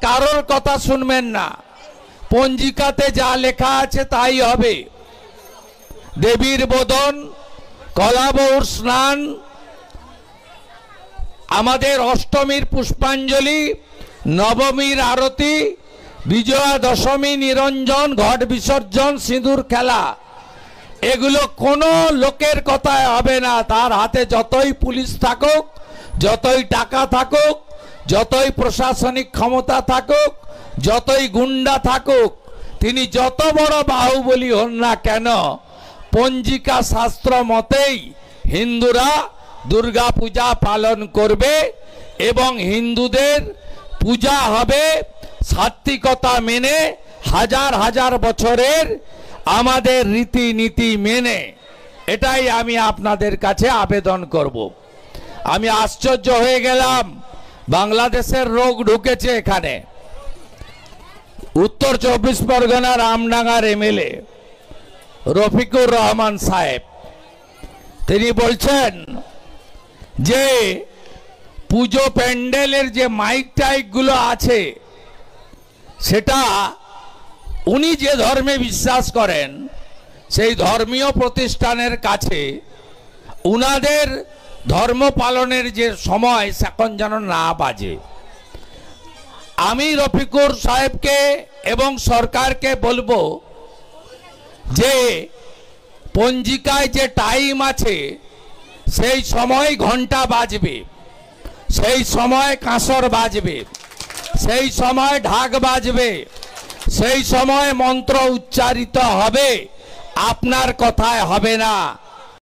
কারোর কথা শুনবেন না। পঞ্জিকাতে যা লেখা আছে তাই হবে। দেবীর বোধন, কলাবউর স্নান, আমাদের অষ্টমীর পুষ্পাঞ্জলি, নবমীর আরতি, বিজয়া দশমী নিরঞ্জন, ঘট বিসর্জন, সিঁদুর খেলা, এগুলো কোনো লোকের কথায় হবে না। তার হাতে যতই পুলিশ থাকুক, যতই টাকা থাকুক, যতই প্রশাসনিক ক্ষমতা থাকুক, যতই গুন্ডা থাকুক, তিনি যত বড় বাহুবলী হন না কেন, পঞ্জিকা শাস্ত্র মতেই হিন্দুরা দুর্গা পূজা পালন করবে এবং হিন্দুদের পূজা হবে সাত্বিকতা মেনে, হাজার হাজার বছরের আমাদের রীতিনীতি মেনে। এটাই আমি আপনাদের কাছে আবেদন করব। আমি আশ্চর্য হয়ে গেলাম, বাংলাদেশের লোক ঢুকেছে এখানে। উত্তর 24 পরগনা রামডাঙ্গার এমএলএ রফিকুর রহমান সাহেব, তিনি বলছেন যে পুজো প্যান্ডেলের যে মাইক টাইক গুলো আছে, সেটা উনি যে ধর্মে বিশ্বাস করেন সেই ধর্মীয় প্রতিষ্ঠানের কাছে উনাদের ধর্ম পালনের যে সময় সেখন যেন না বাজে। আমি রফিকুর সাহেবকে এবং সরকারকে বলবো যে পঞ্জিকায় যে টাইম আছে সেই সময় ঘন্টা বাজবে, সেই সময় কাঁসর বাজবে, সেই সময় ঢাক বাজবে, সেই সময় মন্ত্র উচ্চারিত হবে, আপনার কথায় হবে না।